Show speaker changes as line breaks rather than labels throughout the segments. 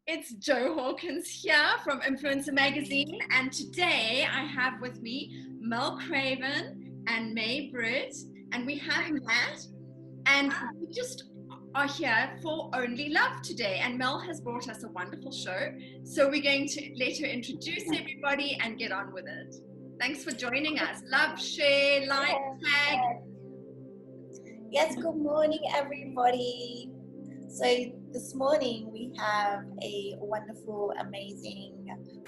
It's Jo Hawkins here from Influencer magazine, and today I have with me Mel Craven and May-Britt, and we have Matt, and we just are here for Only Love today. And Mel has brought us a wonderful show, so we're going to let her introduce everybody and get on with it. Thanks for joining us. Love, share, like, tag.
Yes, good morning, everybody. So this morning we have a wonderful, amazing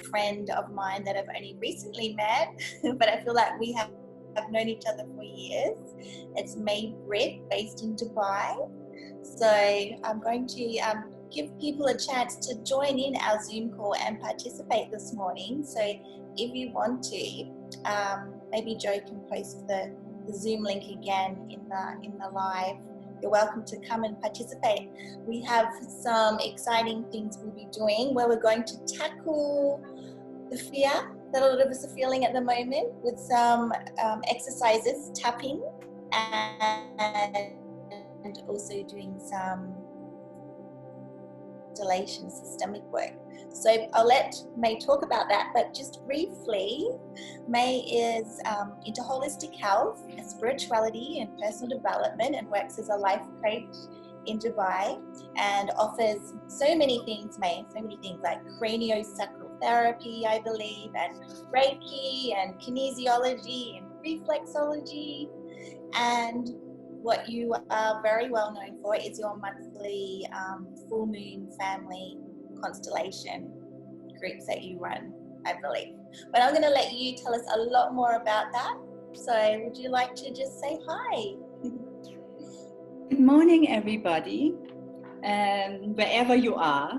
friend of mine that I've only recently met, but I feel like we have known each other for years. It's May-Britt, based in Dubai. So I'm going to give people a chance to join in our Zoom call and participate this morning. So if you want to, maybe Joe can post the Zoom link again in the live. You're welcome to come and participate. We have some exciting things we'll be doing where we're going to tackle the fear that a lot of us are feeling at the moment with some exercises, tapping, and also doing some installation systemic work. So I'll let May talk about that, but just briefly, May is into holistic health, spirituality and personal development, and works as a life coach in Dubai and offers so many things, May, so many things like craniosacral therapy, I believe, and Reiki and kinesiology and reflexology. And what you are very well known for is your monthly full moon family constellation groups that you run, I believe. But I'm going to let you tell us a lot more about that. So would you like to just say hi?
Good morning, everybody, wherever you are.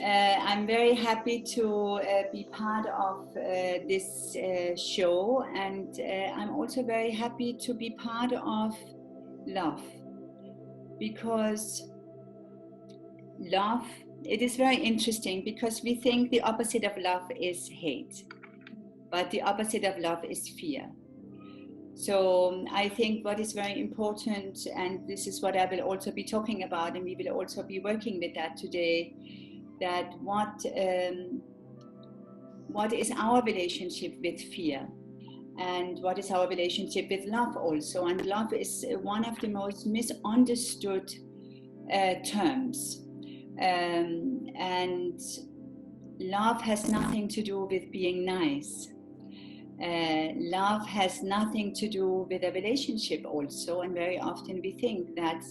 I'm very happy to be part of this show, and I'm also very happy to be part of love, because love, it is very interesting because we think the opposite of love is hate, but the opposite of love is fear. So I think what is very important, and this is what I will also be talking about, and we will also be working with that today, that what is our relationship with fear, and what is our relationship with love also. And love is one of the most misunderstood terms. And love has nothing to do with being nice. Love has nothing to do with a relationship also, and very often we think that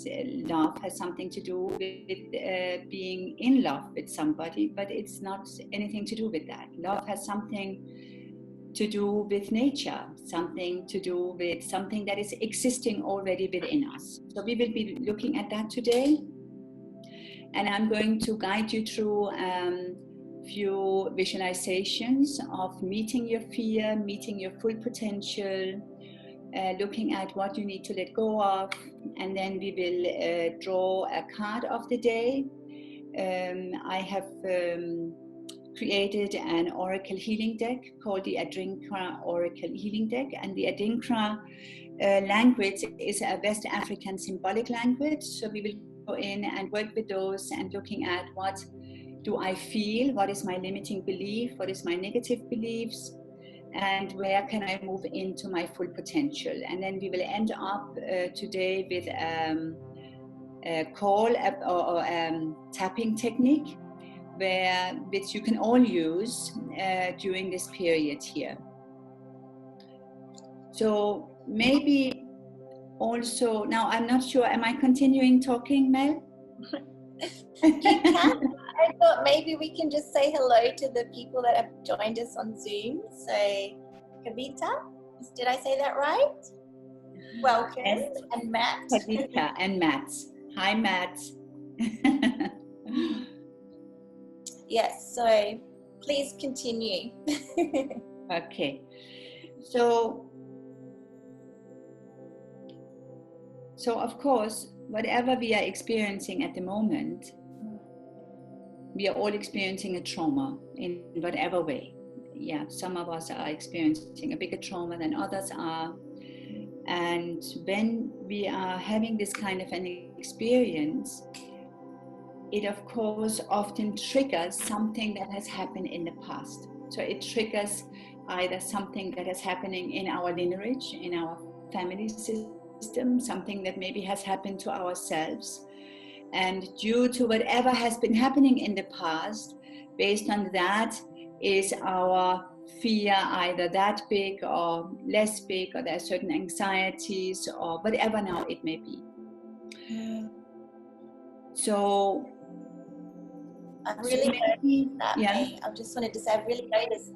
love has something to do with being in love with somebody, but it's not anything to do with that. Love has something to do with nature, something to do with something that is existing already within us. So we will be looking at that today, and I'm going to guide you through few visualizations of meeting your fear, meeting your full potential, looking at what you need to let go of, and then we will draw a card of the day. I have created an oracle healing deck called the Adinkra Oracle Healing Deck, and the Adinkra language is a West African symbolic language. So we will go in and work with those and looking at what do I feel, what is my limiting belief, what is my negative beliefs, and where can I move into my full potential. And then we will end up today with a call or tapping technique, which you can all use during this period here. So maybe also, now I'm not sure, am I continuing talking, Mel?
You can. I thought maybe we can just say hello to the people that have joined us on Zoom. So, Kavita, did I say that right? Welcome.
Yes.
And Matt.
Kavita and Matt. Hi, Matt.
Yes, so please continue.
Okay. So of course, whatever we are experiencing at the moment, we are all experiencing a trauma in whatever way. Yeah, some of us are experiencing a bigger trauma than others are. And when we are having this kind of an experience, it of course often triggers something that has happened in the past. So it triggers either something that is happening in our lineage, in our family system, something that maybe has happened to ourselves. And due to whatever has been happening in the past, based on that is our fear, either that big or less big, or there are certain anxieties or whatever now it may be. So
I really noticed that,
yeah.
May. I just wanted to say, I've really noticed,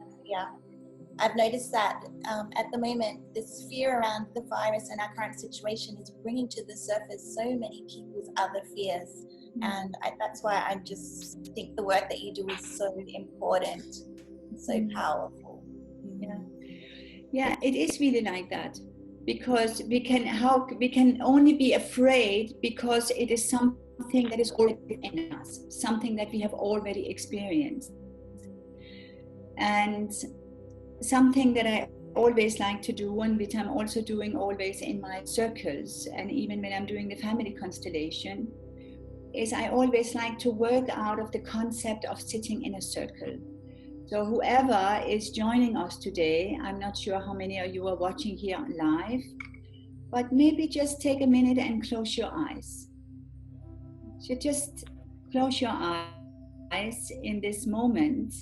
I've noticed that at the moment, this fear around the virus and our current situation is bringing to the surface so many people's other fears. And that's why I just think the work that you do is so important, so powerful.
Yeah, it is really like that, because we can only be afraid because it is something that is already in us, something that we have already experienced. And something that I always like to do, and which I'm also doing always in my circles, and even when I'm doing the family constellation, is I always like to work out of the concept of sitting in a circle. So whoever is joining us today, I'm not sure how many of you are watching here live, but maybe just take a minute and close your eyes. So just close your eyes in this moment.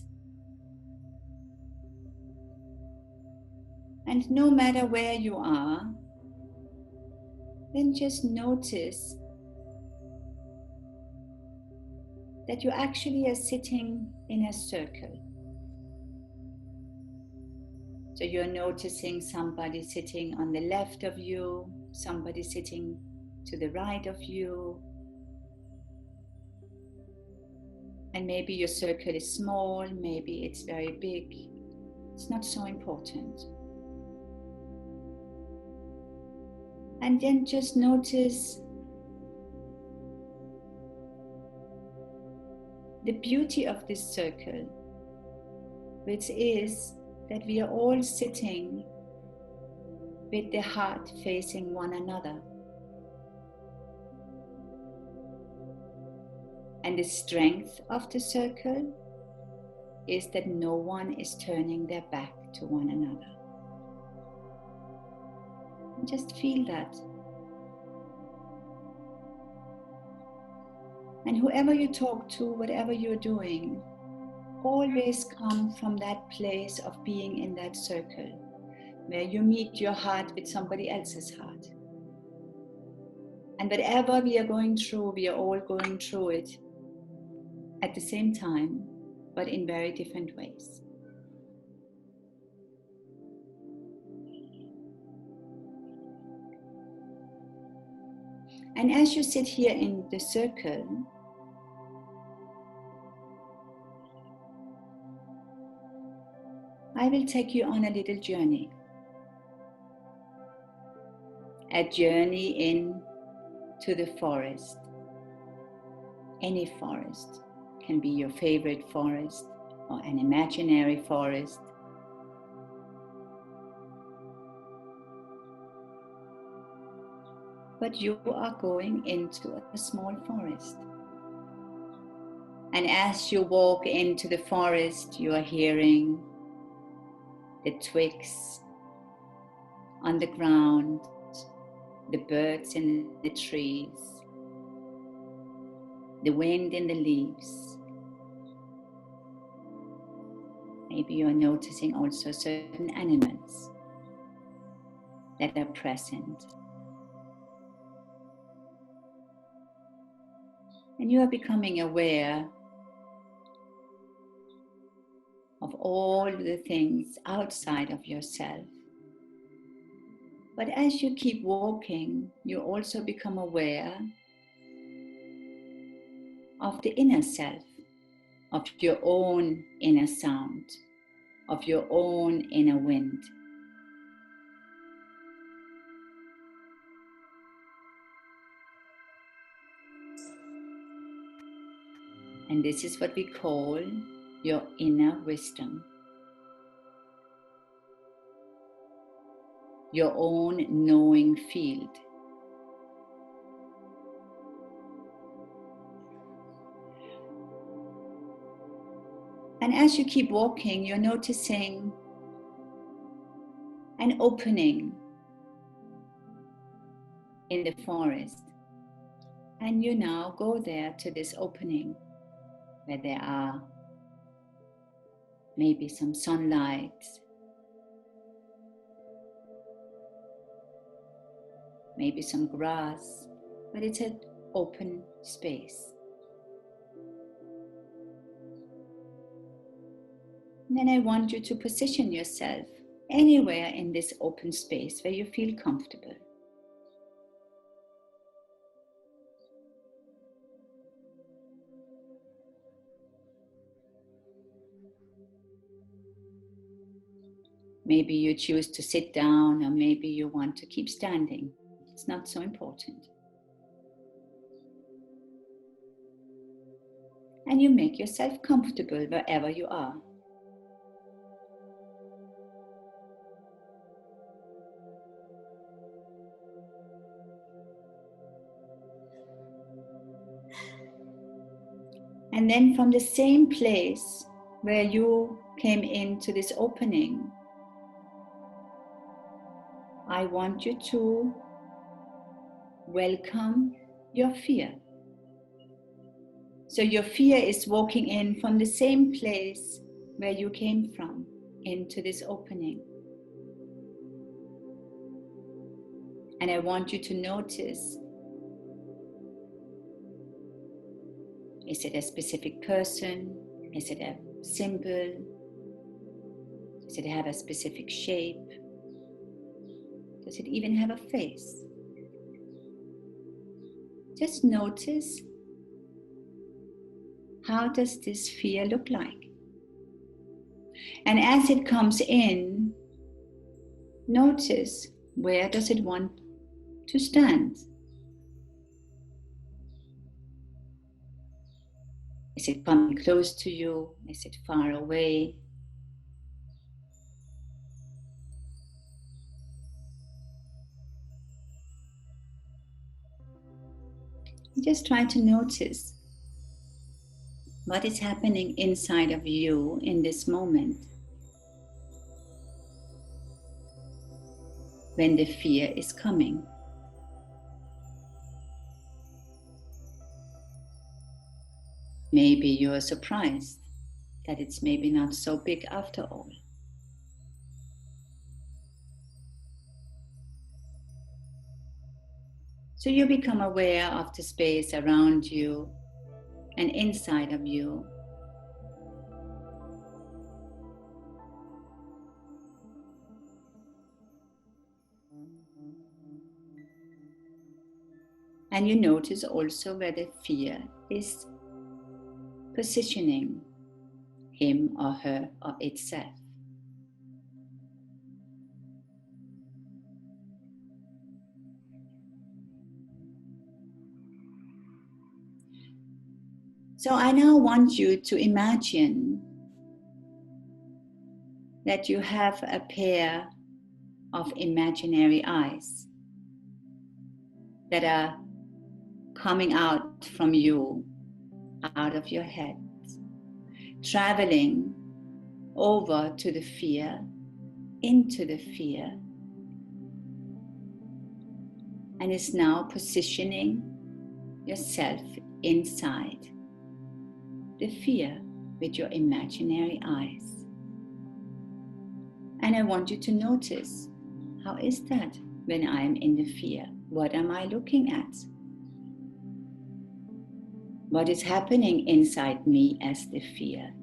And no matter where you are, then just notice that you actually are sitting in a circle. So you're noticing somebody sitting on the left of you, somebody sitting to the right of you. And maybe your circle is small, maybe it's very big. It's not so important. And then just notice the beauty of this circle, which is that we are all sitting with the heart facing one another. And the strength of the circle is that no one is turning their back to one another. And just feel that. And whoever you talk to, whatever you're doing, always come from that place of being in that circle, where you meet your heart with somebody else's heart. And whatever we are going through, we are all going through it at the same time, but in very different ways. And as you sit here in the circle, I will take you on a little journey. A journey into the forest. Any forest. Can be your favorite forest or an imaginary forest. But you are going into a small forest. And as you walk into the forest, you are hearing the twigs on the ground, the birds in the trees, the wind in the leaves. Maybe you're noticing also certain animals that are present. And you are becoming aware of all the things outside of yourself. But as you keep walking, you also become aware of the inner self, of your own inner sound, of your own inner wind. And this is what we call your inner wisdom. Your own knowing field. And as you keep walking, you're noticing an opening in the forest. And you now go there to this opening where there are maybe some sunlight, maybe some grass, but it's an open space. And then I want you to position yourself anywhere in this open space where you feel comfortable. Maybe you choose to sit down, or maybe you want to keep standing. It's not so important. And you make yourself comfortable wherever you are. And then from the same place where you came into this opening, I want you to welcome your fear. So your fear is walking in from the same place where you came from into this opening. And I want you to notice, is it a specific person? Is it a symbol? Does it have a specific shape? Does it even have a face? Just notice, how does this fear look like? And as it comes in, notice, where does it want to stand? Is it coming close to you? Is it far away? Just try to notice what is happening inside of you in this moment when the fear is coming. Maybe you are surprised that it's maybe not so big after all. So you become aware of the space around you and inside of you. And you notice also where the fear is positioning him or her or itself. So I now want you to imagine that you have a pair of imaginary eyes that are coming out from you, out of your head, traveling over to the fear, into the fear, and is now positioning yourself inside the fear with your imaginary eyes. And I want you to notice, how is that when I am in the fear? What am I looking at? What is happening inside me as the fear?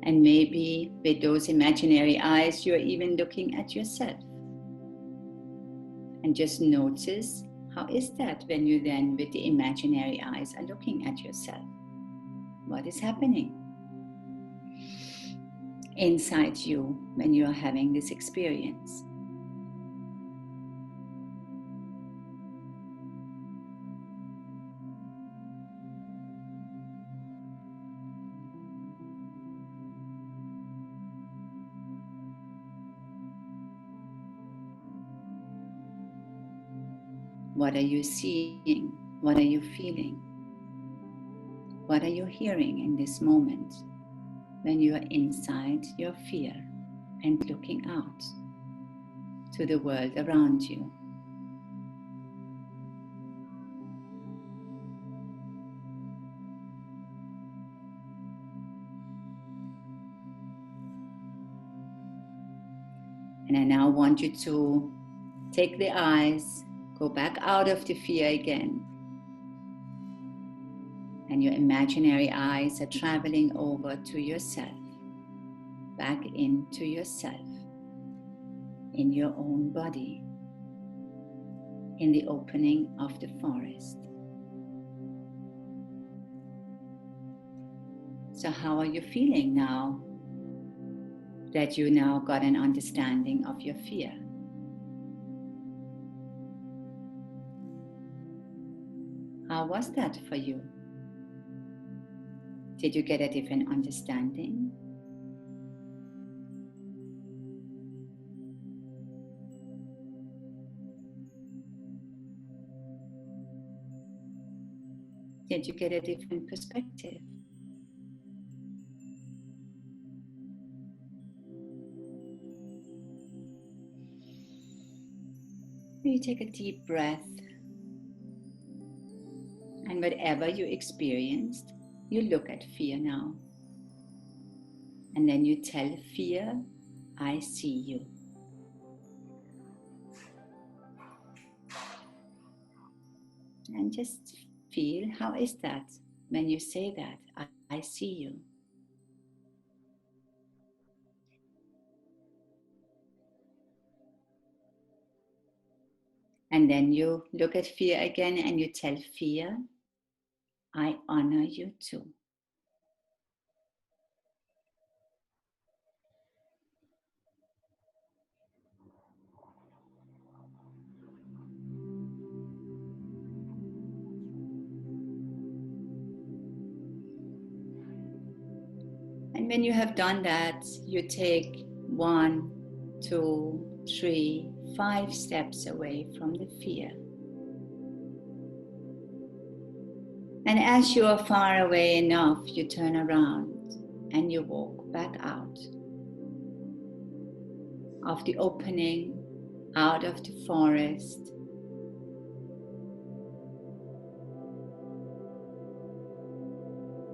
And maybe with those imaginary eyes, you're even looking at yourself. And just notice, how is that when you then, with the imaginary eyes, are looking at yourself? What is happening inside you when you are having this experience? What are you seeing? What are you feeling? What are you hearing in this moment when you are inside your fear and looking out to the world around you? And I now want you to take the eyes, go back out of the fear again. And your imaginary eyes are traveling over to yourself, back into yourself, in your own body, in the opening of the forest. So how are you feeling now that you now got an understanding of your fear? How was that for you? Did you get a different understanding? Did you get a different perspective? You take a deep breath, and whatever you experienced, you look at fear now. And then you tell fear, I see you. And just feel, how is that when you say that, I see you. And then you look at fear again and you tell fear, I honor you too. And when you have done that, you take 1, 2, 3, 5 steps away from the fear. And as you are far away enough, you turn around and you walk back out of the opening, out of the forest.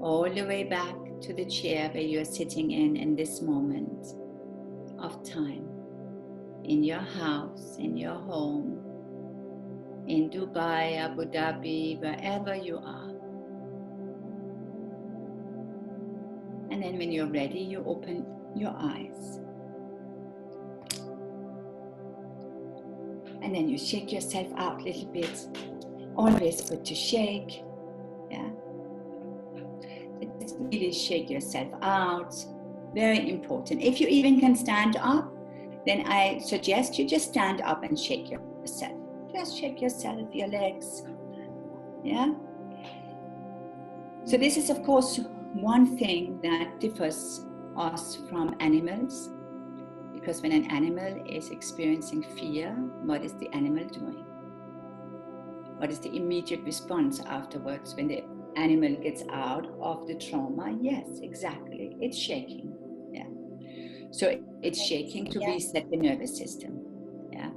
All the way back to the chair where you're sitting in this moment of time. In your house, in your home, in Dubai, Abu Dhabi, wherever you are. And then when you're ready, you open your eyes. And then you shake yourself out a little bit. Always good to shake. Yeah. Just really shake yourself out. Very important. If you even can stand up, then I suggest you just stand up and shake yourself. Just shake yourself, your legs. Yeah. So this is, of course, one thing that differs us from animals. Because when an animal is experiencing fear, what is the animal doing? What is the immediate response afterwards when the animal gets out of the trauma? Yes, exactly. It's shaking. Yeah. So it's shaking to reset the nervous system. Yeah.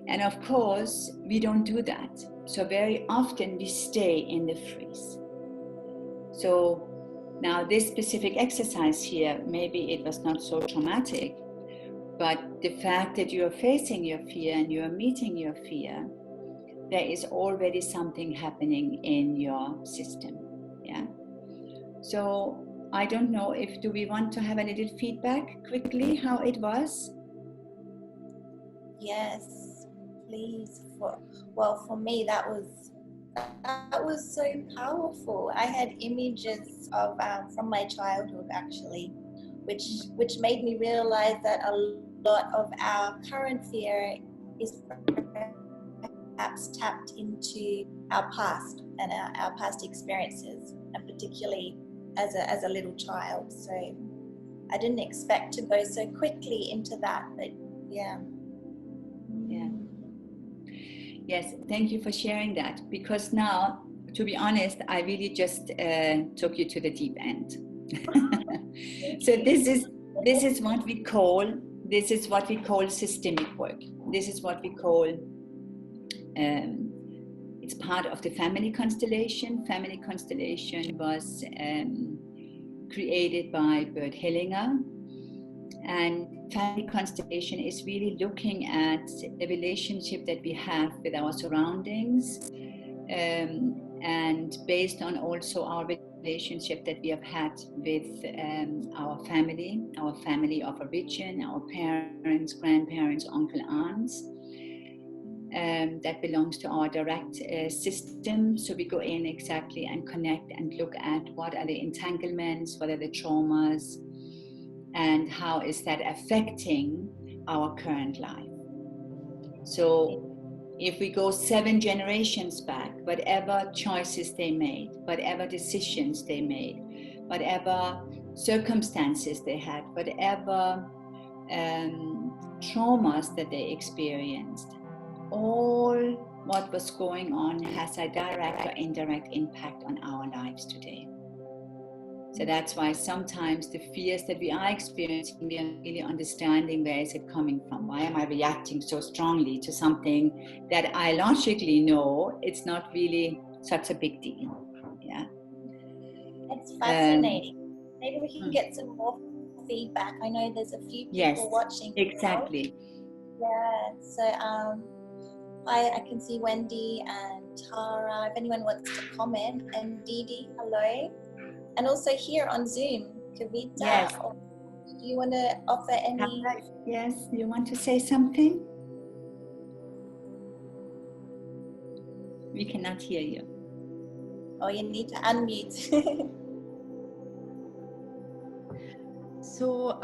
And of course, we don't do that. So very often we stay in the freeze. So now this specific exercise here, maybe it was not so traumatic, but the fact that you are facing your fear and you are meeting your fear, there is already something happening in your system. Yeah. So I don't know if, do we want to have a little feedback quickly how it was?
Yes, please. For me, that was so powerful. I had images of from my childhood actually, which made me realize that a lot of our current fear is perhaps tapped into our past and our past experiences, and particularly as a little child. So I didn't expect to go so quickly into that, but yeah.
Yeah. Yes, thank you for sharing that, because now, to be honest, I really just took you to the deep end. So this is what we call systemic work. This is what we call it's part of the family constellation. Family constellation was created by Bert Hellinger, and family constellation is really looking at the relationship that we have with our surroundings, and based on also our relationship that we have had with our family of origin, our parents, grandparents, uncle, aunts. That belongs to our direct system. So we go in exactly and connect and look at what are the entanglements, what are the traumas, and how is that affecting our current life. So if we go 7 generations back, whatever choices they made, whatever decisions they made, whatever circumstances they had, whatever traumas that they experienced, all what was going on has a direct or indirect impact on our lives today. So that's why sometimes the fears that we are experiencing, we are really understanding where is it coming from. Why am I reacting so strongly to something that I logically know it's not really such a big deal? Yeah.
It's fascinating. Maybe we can get some more feedback. I know there's a few people watching.
Exactly.
Yeah. So I can see Wendy and Tara. If anyone wants to comment, and Didi, hello. And also here on Zoom, Kavita.
Yes.
Do you want to offer any?
Yes, you want to say something? We cannot hear you.
Oh, you need to unmute.
So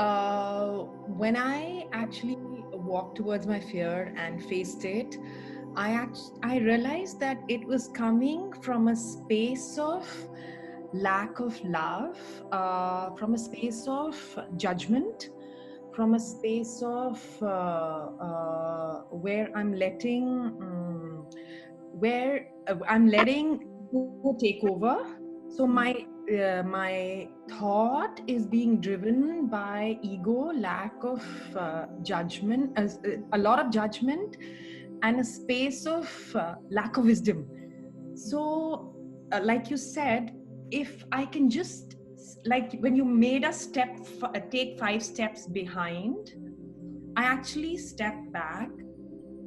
when I actually walked towards my fear and faced it, I realized that it was coming from a space of lack of love, from a space of judgment, from a space of where I'm letting ego take over. So my thought is being driven by ego, lack of judgment, a lot of judgment, and a space of lack of wisdom. So like you said, if I can just, like when you made us take 5 steps behind, I actually stepped back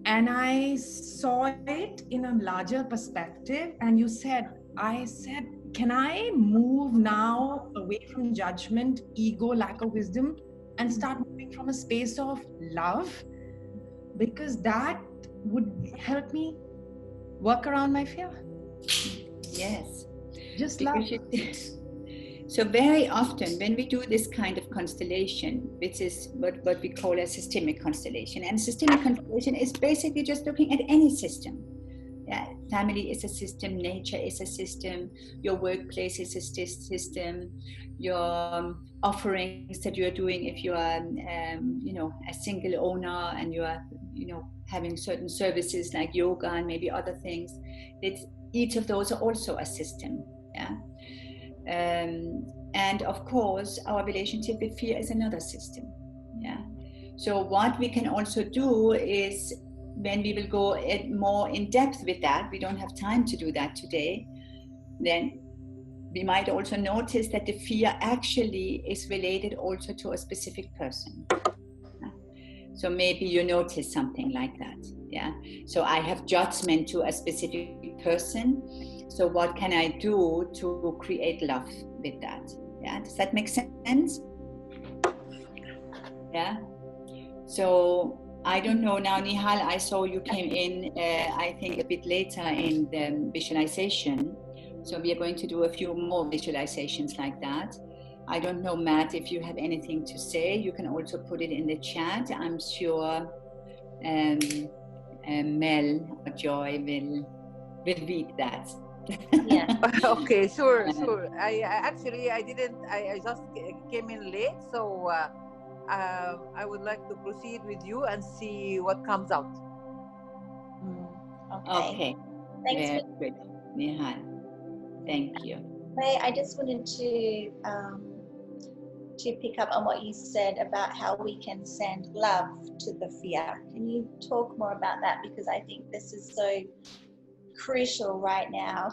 and I saw it in a larger perspective. And I said, can I move now away from judgment, ego, lack of wisdom, and start moving from a space of love? Because that would help me work around my fear.
Yes.
Just love.
So very often when we do this kind of constellation, which is what we call a systemic constellation, and systemic constellation is basically just looking at any system. Yeah, family is a system, nature is a system, your workplace is a system, your offerings that you are doing if you are, a single owner and you are, having certain services like yoga and maybe other things. Each of those are also a system. Yeah. And of course, our relationship with fear is another system. Yeah. So what we can also do is, when we will go more in depth with that, we don't have time to do that today, then we might also notice that the fear actually is related also to a specific person. So maybe you notice something like that. Yeah. So I have judgment to a specific person. So what can I do to create love with that? Yeah. Does that make sense? Yeah. So I don't know now, Nihal, I saw you came in, I think a bit later in the visualization. So we are going to do a few more visualizations like that. I don't know, Matt, if you have anything to say, you can also put it in the chat. I'm sure Mel or Joy will read that.
Yeah.
Okay, sure. I just came in late, so I would like to proceed with you and see what comes out.
Okay. Thanks
Very
for
good, Nihal. Thank you.
May. I just wanted to pick up on what you said about how we can send love to the fear. Can you talk more about that? Because I think this is so crucial right now.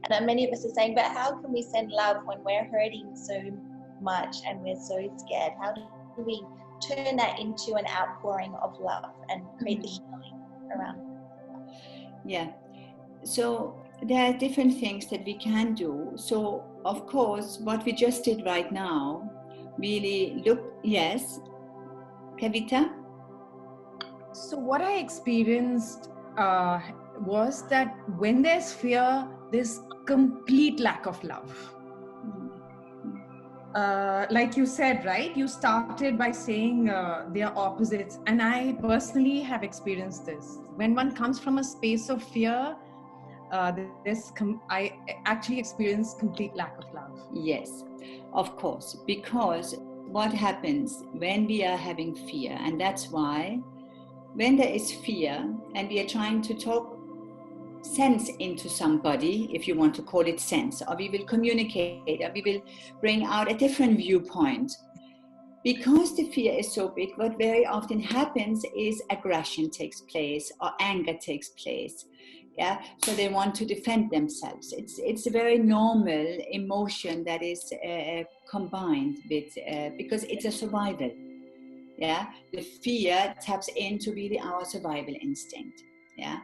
And many of us are saying, but how can we send love when we're hurting so much and we're so scared? How do we turn that into an outpouring of love and create the healing around it?
Yeah. So there are different things that we can do. So of course, what we just did right now, really look, yes, Kavita?
So what I experienced was that when there's fear, there's complete lack of love. Like you said, right? You started by saying they are opposites. And I personally have experienced this. When one comes from a space of fear, I actually experience complete lack of love.
Yes, of course, because what happens when we are having fear, and that's why when there is fear and we are trying to talk sense into somebody, if you want to call it sense, or we will communicate, or we will bring out a different viewpoint. Because the fear is so big, what very often happens is aggression takes place or anger takes place. Yeah, so they want to defend themselves. It's a very normal emotion that is combined with because it's a survival. Yeah, the fear taps into really our survival instinct. Yeah,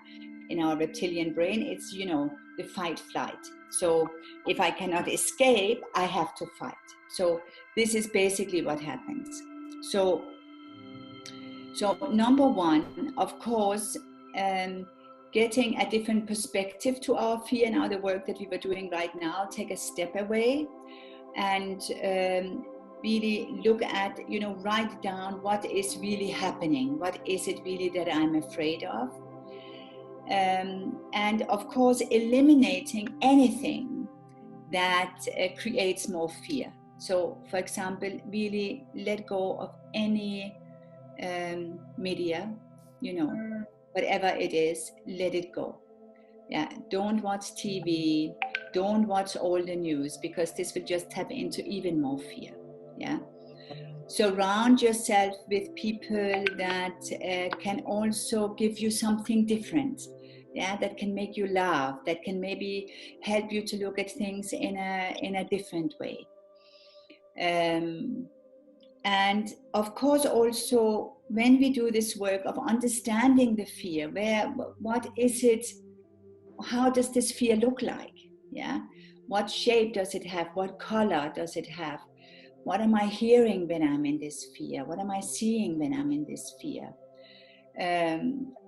in our reptilian brain, it's the fight flight. So if I cannot escape, I have to fight. So this is basically what happens. So number one, of course, getting a different perspective to our fear and other work that we were doing right now, take a step away and really look at, write down what is really happening. What is it really that I'm afraid of? And of course, eliminating anything that creates more fear. So, for example, really let go of any media, whatever it is, let it go. Yeah, don't watch TV, don't watch all the news, because this will just tap into even more fear. Yeah. Surround yourself with people that can also give you something different. Yeah, that can make you laugh, that can maybe help you to look at things in a different way. And of course, also when we do this work of understanding the fear, what is it? How does this fear look like? Yeah, what shape does it have? What color does it have? What am I hearing when I'm in this fear? What am I seeing when I'm in this fear?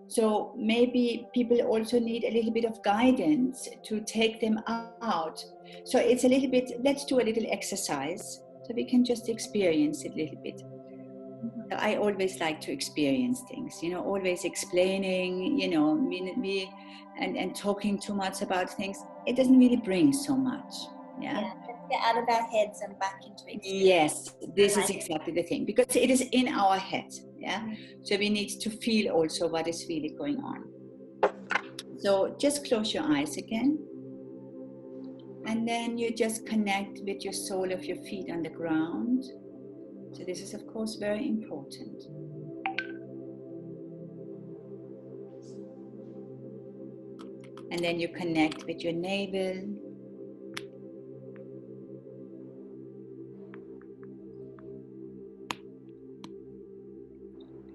So maybe people also need a little bit of guidance to take them out. So it's a little bit, let's do a little exercise so we can just experience it a little bit. So I always like to experience things, always explaining, and talking too much about things. It doesn't really bring so much. Yeah.
Let's get out of our heads and back into experience.
Yes, this is exactly the thing, because it is in our head. Yeah, so we need to feel also what is really going on. So just close your eyes again, and then you just connect with your sole of your feet on the ground. So this is of course very important. And then you connect with your navel.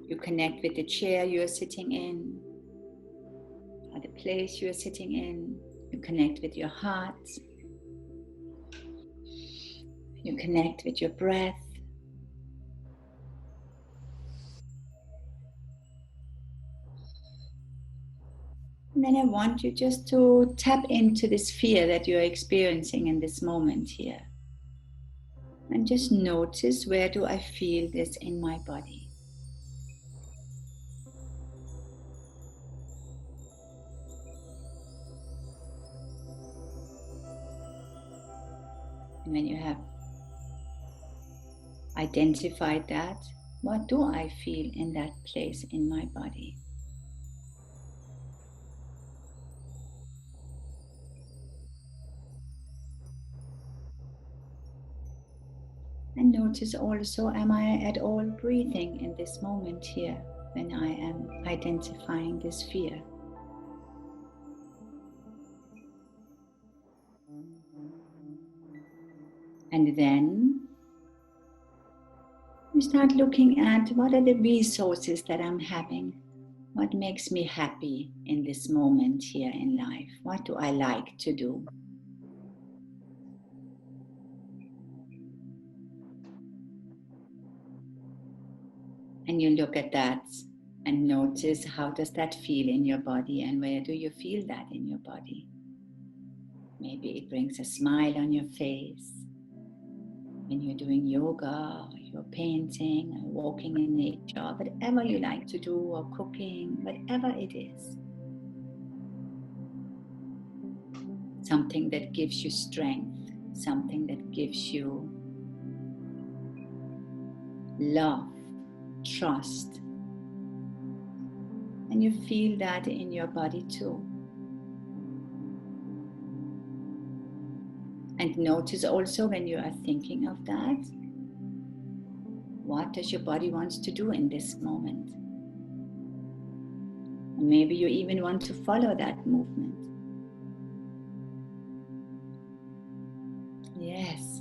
You connect with the chair you are sitting in, or the place you are sitting in. You connect with your heart. You connect with your breath. And then I want you just to tap into this fear that you are experiencing in this moment here. And just notice, where do I feel this in my body? And when you have identified that, what do I feel in that place in my body? notice also, am I at all breathing in this moment here when I am identifying this fear? And then you start looking at what are the resources that I'm having. What makes me happy in this moment here in life? What do I like to do? And you look at that and notice how does that feel in your body and where do you feel that in your body? Maybe it brings a smile on your face when you're doing yoga, or you're painting, or walking in nature, whatever you like to do, or cooking, whatever it is. Something that gives you strength, something that gives you love, trust. And you feel that in your body too. And notice also when you are thinking of that, what does your body want to do in this moment? And maybe you even want to follow that movement. Yes.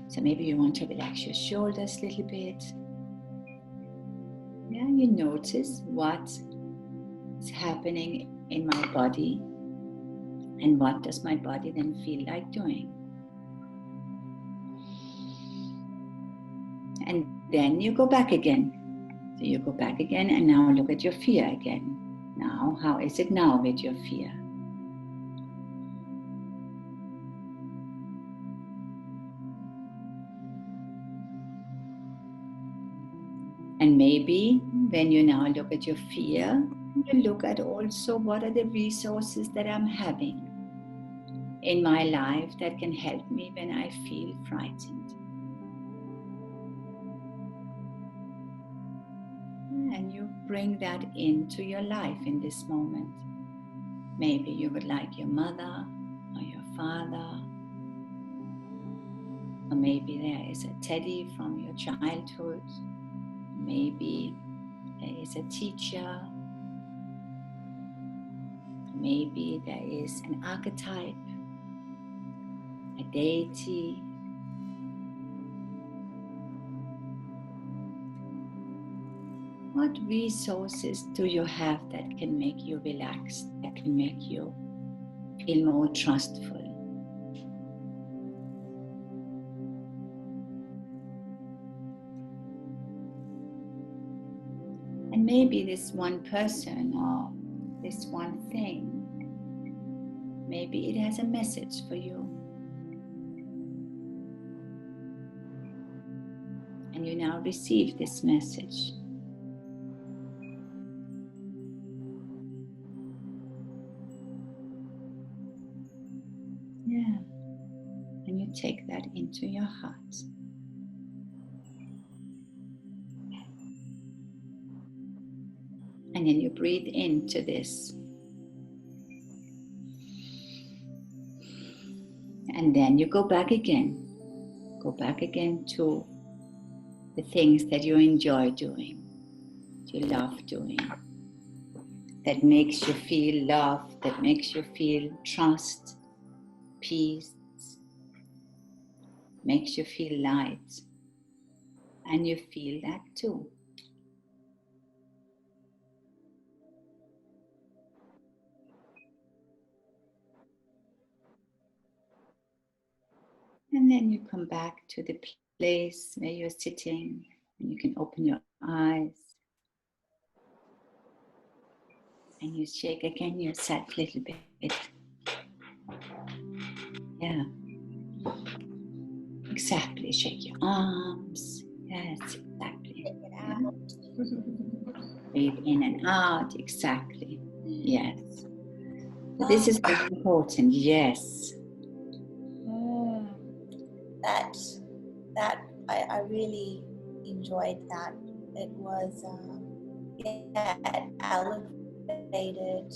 So maybe you want to relax your shoulders a little bit. Yeah, you notice what is happening in my body and what does my body then feel like doing. And then you go back again. So you go back again and now look at your fear again. Now, how is it now with your fear? And maybe when you now look at your fear, you look at also what are the resources that I'm having in my life that can help me when I feel frightened. And you bring that into your life in this moment. Maybe you would like your mother or your father, or maybe there is a teddy from your childhood. Maybe there is a teacher. Maybe there is an archetype, a deity. What resources do you have that can make you relaxed, that can make you feel more trustful? And maybe this one person or this one thing, maybe it has a message for you. And you now receive this message. Yeah. And you take that into your heart. And then you breathe into this. And then you go back again. Go back again to the things that you enjoy doing, you love doing, that makes you feel love, that makes you feel trust, peace, makes you feel light. And you feel that too. And then you come back to the place where you're sitting and you can open your eyes. And you shake again yourself a little bit. Yeah. Exactly. Shake your arms. Yes, exactly.
Check it out.
Breathe in and out. Exactly. Yes. So this is very important. Yes.
That I really enjoyed that. It was it elevated.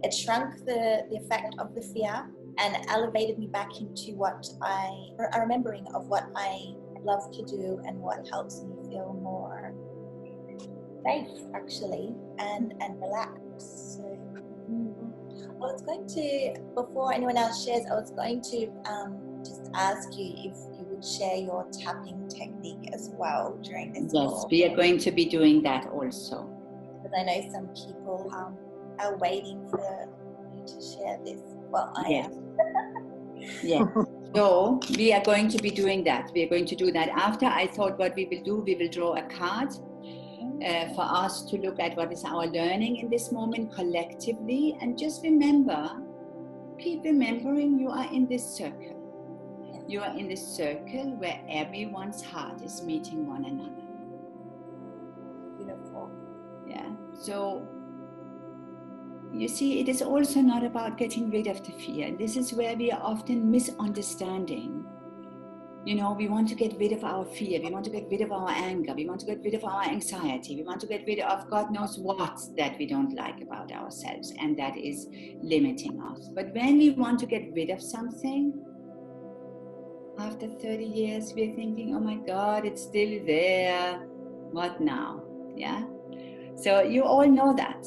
It shrunk the effect of the fear and elevated me back into a remembering of what I love to do and what helps me feel more safe, actually, and relaxed. So I was going to, before anyone else shares, I was going to just ask you if you would share your tapping technique as well during this
Yes,
call.
we are going to be doing that also.
Because I know some people are waiting for you to share this. Well, I
Yes.
am.
Yes. So we are going to be doing that. We are going to do that after. I thought what we will do, we will draw a card for us to look at what is our learning in this moment collectively. And just remember, keep remembering you are in this circle. You are in this circle where everyone's heart is meeting one another.
Beautiful.
Yeah. So you see, it is also not about getting rid of the fear. This is where we are often misunderstanding. You know, we want to get rid of our fear. We want to get rid of our anger. We want to get rid of our anxiety. We want to get rid of God knows what that we don't like about ourselves and that is limiting us. But when we want to get rid of something, after 30 years, we're thinking, oh my God, it's still there. What now? Yeah. So you all know that.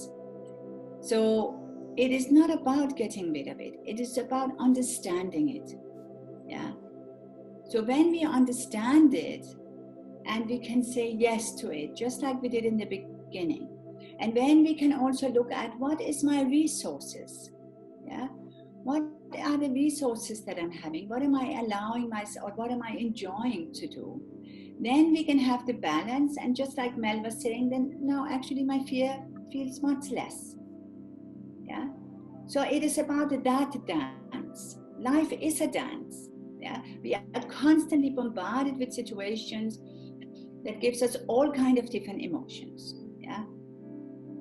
So it is not about getting rid of it. It is about understanding it. Yeah. So when we understand it and we can say yes to it, just like we did in the beginning. And then we can also look at what is my resources. Yeah. What are the resources that I'm having? What am I allowing myself, or what am I enjoying to do? Then we can have the balance. And just like Mel was saying, then no, actually my fear feels much less. Yeah. So it is about that dance. Life is a dance. Yeah. We are constantly bombarded with situations that gives us all kind of different emotions. Yeah.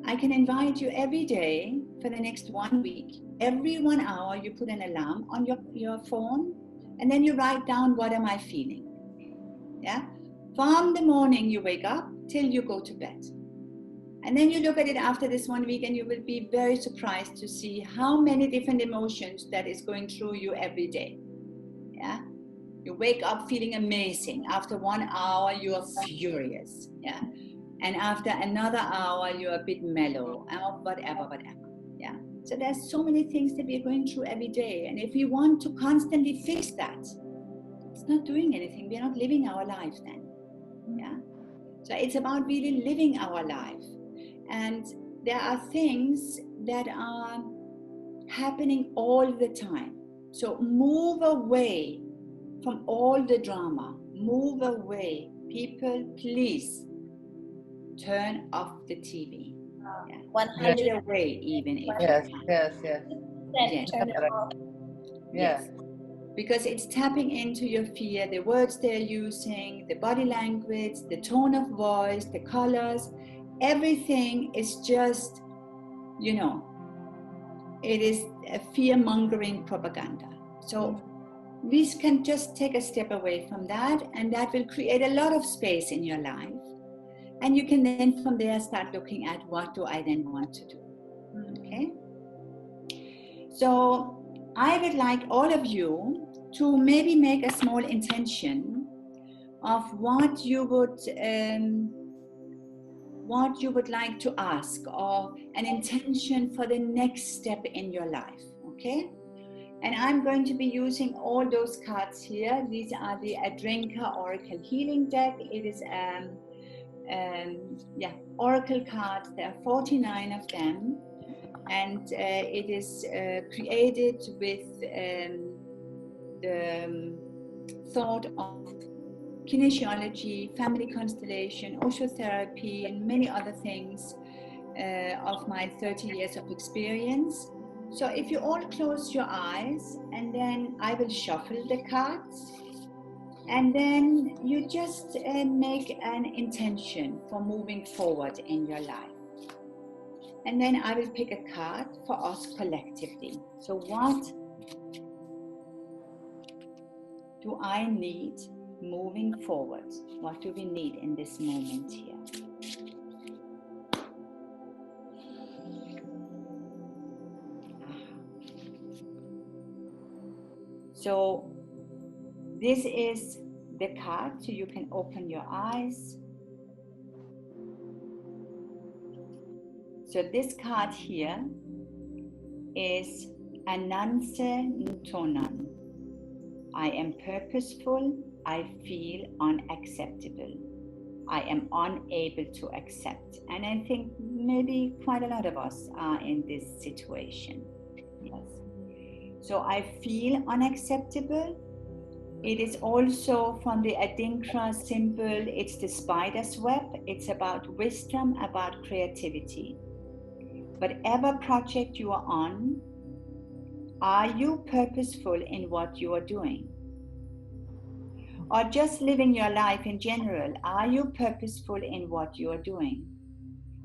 I can invite you every day for the next 1 week. Every 1 hour, you put an alarm on your phone, and then you write down, what am I feeling? Yeah. From the morning you wake up till you go to bed. And then you look at it after this 1 week, and you will be very surprised to see how many different emotions that is going through you every day. Yeah. You wake up feeling amazing. After 1 hour, you are furious. Yeah. And after another hour, you're a bit mellow, or whatever. Yeah. So there's so many things that we're going through every day. And if we want to constantly fix that, it's not doing anything. We're not living our life then. Yeah. So it's about really living our life. And there are things that are happening all the time. So move away from all the drama. Move away. People, please turn off the TV. Yeah.
100.
Take it away, even if
Yes,
you can.
yes, yes.
Yes.
Turn it off.
Yes.
Yes. Because it's tapping into your fear, the words they're using, the body language, the tone of voice, the colors, everything is just, you know, it is a fear-mongering propaganda. So we can just take a step away from that, and that will create a lot of space in your life. And you can then from there start looking at, what do I then want to do? Okay? So I would like all of you to maybe make a small intention of what you would like to ask, or an intention for the next step in your life. Okay? And I'm going to be using all those cards here. These are the Adrinka Oracle Healing Deck. It is Oracle cards. There are 49 of them, and it is created with the thought of kinesiology, family constellation, oceanotherapy, and many other things of my 30 years of experience. So if you all close your eyes, and then I will shuffle the cards, and then you just make an intention for moving forward in your life. And then I will pick a card for us collectively. So what do I need moving forward? What do we need in this moment here? So this is the card so you can open your eyes. So this card here is Ananse Ntonan. I am purposeful, I feel unacceptable. I am unable to accept. And I think maybe quite a lot of us are in this situation. Yes. So I feel unacceptable. It is also from the Adinkra symbol, it's the spider's web. It's about wisdom, about creativity. Whatever project you are on, are you purposeful in what you are doing? Or just living your life in general, are you purposeful in what you are doing?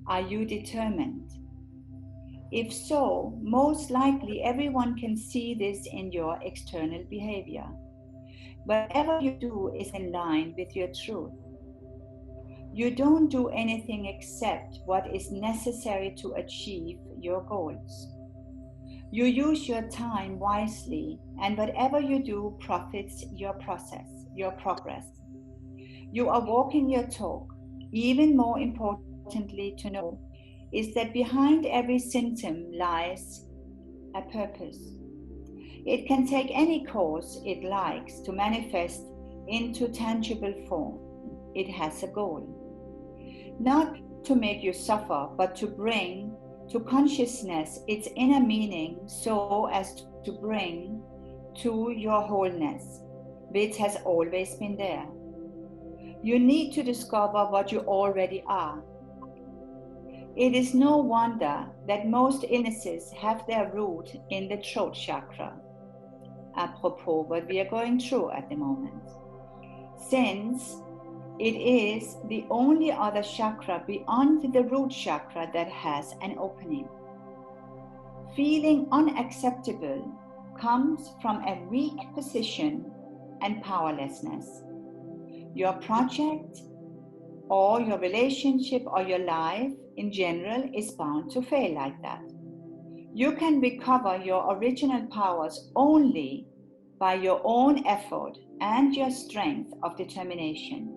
Are you determined? If so, most likely everyone can see this in your external behavior. Whatever you do is in line with your truth. You don't do anything except what is necessary to achieve your goals. You use your time wisely, and whatever you do profits your process, your progress. You are walking your talk. Even more importantly to know is that behind every symptom lies a purpose. It can take any course it likes to manifest into tangible form. It has a goal. Not to make you suffer, but to bring to consciousness its inner meaning so as to bring to your wholeness, which has always been there. You need to discover what you already are. It is no wonder that most illnesses have their root in the throat chakra, apropos what we are going through at the moment, since it is the only other chakra beyond the root chakra that has an opening. Feeling unacceptable comes from a weak position and powerlessness. Your project or your relationship or your life in general is bound to fail like that. You can recover your original powers only by your own effort and your strength of determination.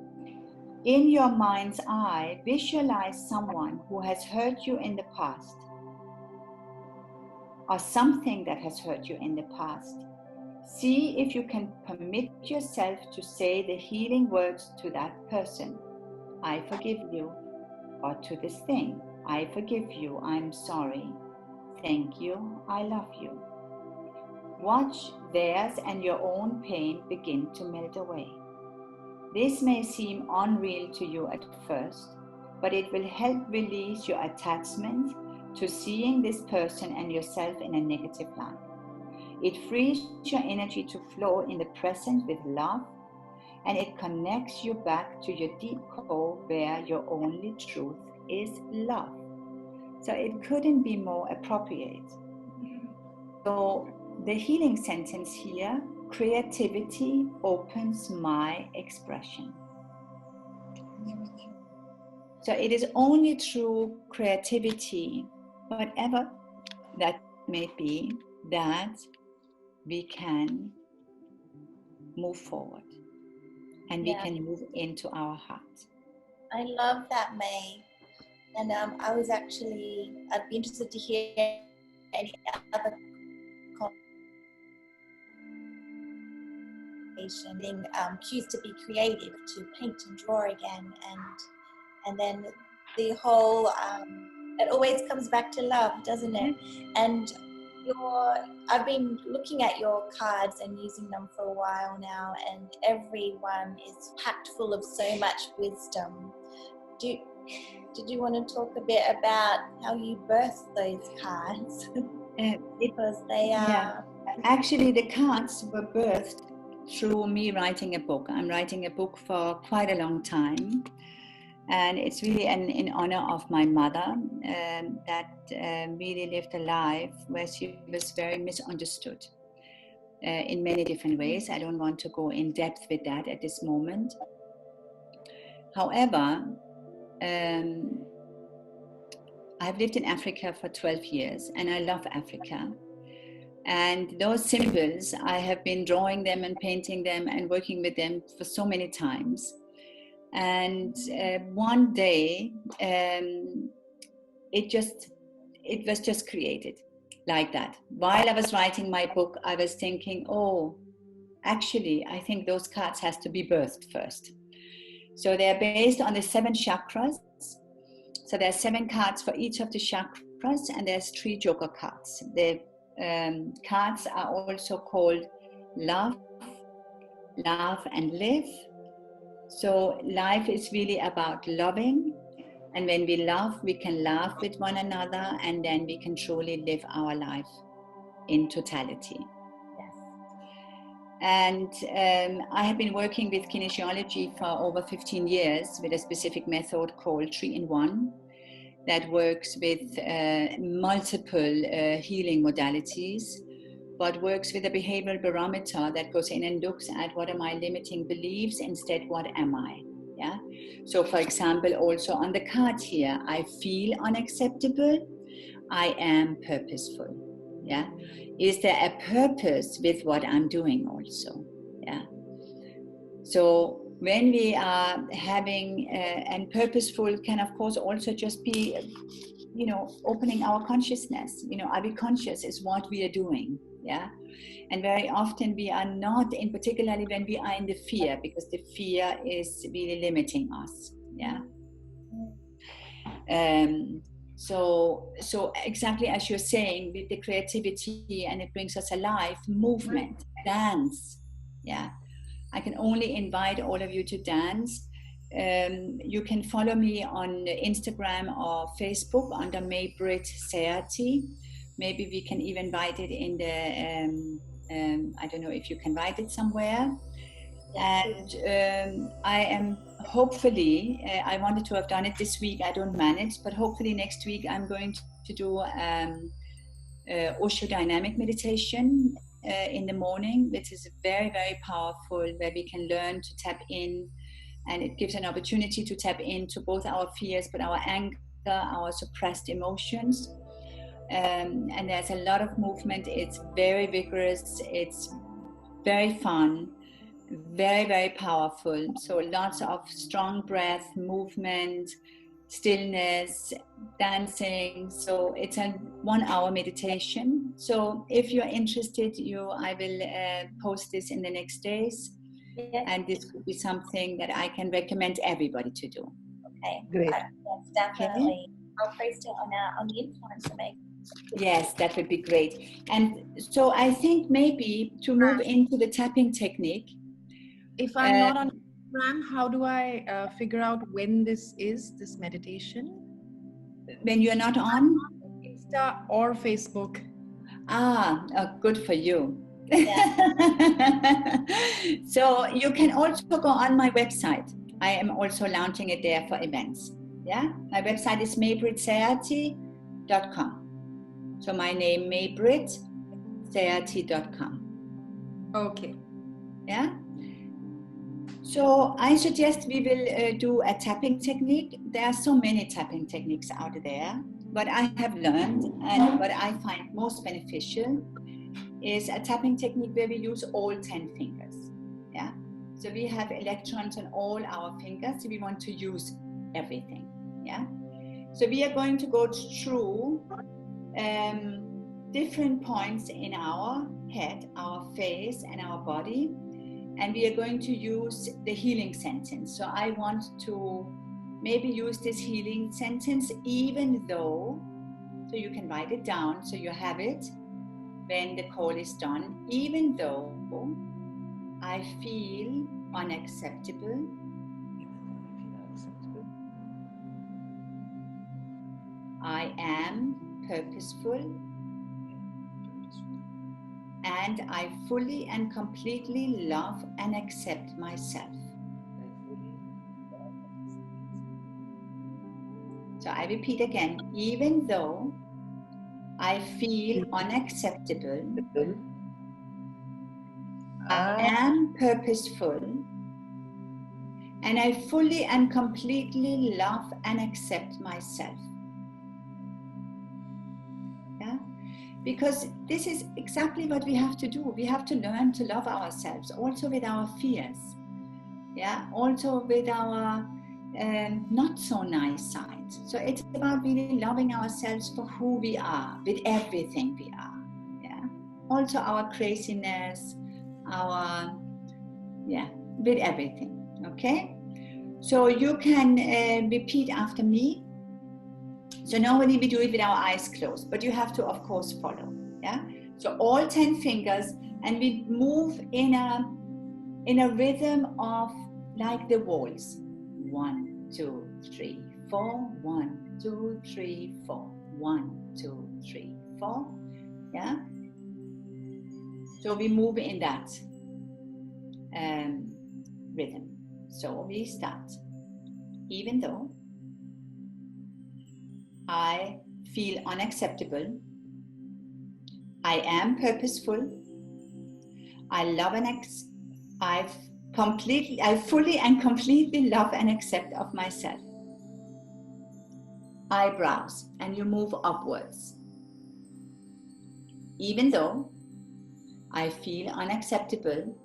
In your mind's eye, visualize someone who has hurt you in the past, or something that has hurt you in the past. See if you can permit yourself to say the healing words to that person. I forgive you. Or to this thing. I forgive you. I'm sorry. Thank you. I love you. Watch theirs and your own pain begin to melt away. This may seem unreal to you at first, but it will help release your attachment to seeing this person and yourself in a negative light. It frees your energy to flow in the present with love, and it connects you back to your deep core where your only truth is love. So it couldn't be more appropriate. So the healing sentence here, creativity opens my expression. So it is only through creativity, whatever that may be, that we can move forward and we can move into our heart.
I love that, May. And I'd be interested to hear any other conversation, being cues to be creative, to paint and draw again, and then the whole, it always comes back to love, doesn't it? And I've been looking at your cards and using them for a while now, and everyone is packed full of so much wisdom. Did you want to talk a bit about how you birthed those cards? Because they are...
Yeah. Actually, the cards were birthed through me writing a book. I'm writing a book for quite a long time. And it's really in honor of my mother that really lived a life where she was very misunderstood in many different ways. I don't want to go in depth with that at this moment. However, I've lived in Africa for 12 years and I love Africa. And those symbols, I have been drawing them and painting them and working with them for so many times. And one day, it was just created like that. While I was writing my book, I was thinking, oh, actually, I think those cards has to be birthed first. So they're based on the 7 chakras. So there are 7 cards for each of the chakras, and there's 3 joker cards. The cards are also called love, and live. So life is really about loving. And when we love, we can laugh with one another, and then we can truly live our life in totality.
Yes.
And I have been working with kinesiology for over 15 years with a specific method called 3-in-1 that works with multiple healing modalities, but works with a behavioral barometer that goes in and looks at what are my limiting beliefs, instead what am I? Yeah. So for example, also on the card here, I feel unacceptable, I am purposeful. Yeah. Is there a purpose with what I'm doing also? Yeah. So when we are having and purposeful can of course also just be, opening our consciousness. Are we conscious is what we are doing? Yeah. And very often we are not, in particularly when we are in the fear, because the fear is really limiting us. Yeah. So exactly as you're saying, with the creativity, and it brings us alive, movement, dance. Yeah. I can only invite all of you to dance. You can follow me on Instagram or Facebook under May-Britt Searty. Maybe we can even write it in the, I don't know if you can write it somewhere. And I am hopefully, I wanted to have done it this week, I don't manage, but hopefully next week I'm going to do Osho dynamic meditation in the morning, which is very, very powerful, where we can learn to tap in, and it gives an opportunity to tap into both our fears, but our anger, our suppressed emotions. And there's a lot of movement. It's very vigorous, it's very fun, very, very powerful. So lots of strong breath, movement, stillness, dancing. So it's a 1-hour meditation. So if you're interested, I will post this in the next days.
Yes.
And this could be something that I can recommend everybody to do.
Okay.
Great.
Yes, definitely. Okay. I'll post it on the Influencr, Meg.
Yes, that would be great. And so I think maybe to move into the tapping technique.
If I'm not on Instagram, how do I figure out when this meditation?
When you're not on?
Insta or Facebook.
Good for you.
Yeah.
So you can also go on my website. I am also launching it there for events. Yeah, my website is May-Britt.com. So my name, May-Britt, Searty.com.
Okay.
Yeah. So I suggest we will do a tapping technique. There are so many tapping techniques out there. What I have learned and what I find most beneficial is a tapping technique where we use all 10 fingers. Yeah. So we have electrons on all our fingers. So we want to use everything. Yeah. So we are going to go through different points in our head, our face, and our body. And we are going to use the healing sentence. So I want to maybe use this healing sentence, even though, so you can write it down so you have it when the call is done. Even though I feel unacceptable, I am purposeful, and I fully and completely love and accept myself. So I repeat again, even though I feel unacceptable, I am purposeful, and I fully and completely love and accept myself. Yeah? Because this is exactly what we have to do. We have to learn to love ourselves, also with our fears. Yeah, also with our not so nice side. So it's about really loving ourselves for who we are, with everything we are. Yeah, also our craziness, with everything. Okay, so you can repeat after me. So normally we do it with our eyes closed, but you have to, of course, follow. Yeah. So all 10 fingers, and we move in a rhythm of like the waltz. 1, 2, 3, 4. 1, 2, 3, 4. 1, 2, 3, 4. Yeah. So we move in that rhythm. So we start. Even though I feel unacceptable, I am purposeful, I love and I fully and completely love and accept of myself. Eyebrows, and you move upwards. Even though I feel unacceptable,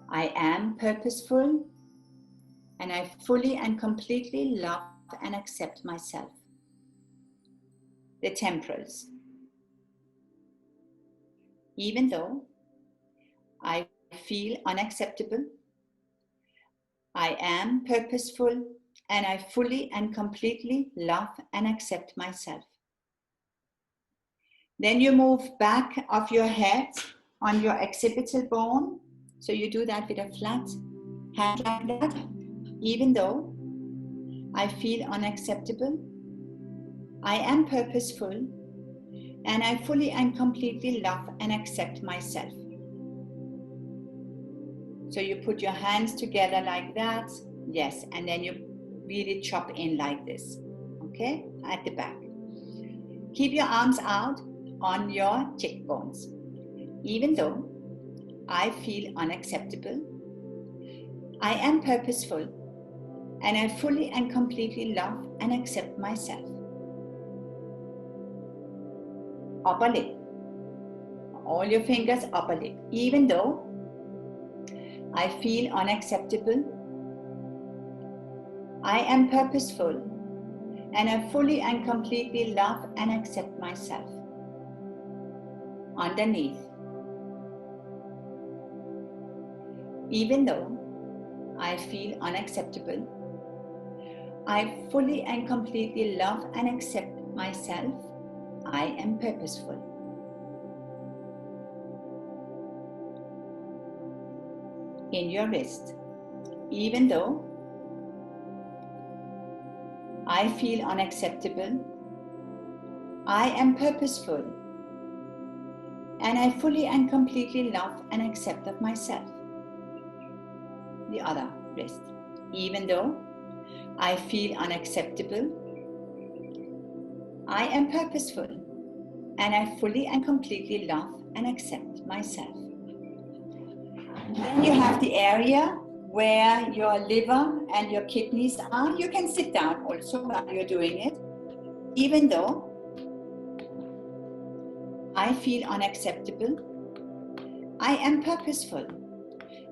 I am purposeful, and I fully and completely love and accept myself. The temporals. Even though I feel unacceptable, I am purposeful, and I fully and completely love and accept myself. Then you move back of your head on your occipital bone. So you do that with a flat hand like that. Even though I feel unacceptable, I am purposeful, and I fully and completely love and accept myself. So you put your hands together like that. Yes, and then you really chop in like this. Okay, at the back. Keep your arms out on your cheekbones. Even though I feel unacceptable, I am purposeful, and I fully and completely love and accept myself. Upper lip. All your fingers upper lip. Even though I feel unacceptable, I am purposeful, and I fully and completely love and accept myself. Underneath. Even though I feel unacceptable, I fully and completely love and accept myself. I am purposeful. In your wrist. Even though I feel unacceptable, I am purposeful, and I fully and completely love and accept of myself. The other wrist. Even though I feel unacceptable, I am purposeful, and I fully and completely love and accept myself. Then you have the area where your liver and your kidneys are. You can sit down also while you're doing it. Even though I feel unacceptable, I am purposeful,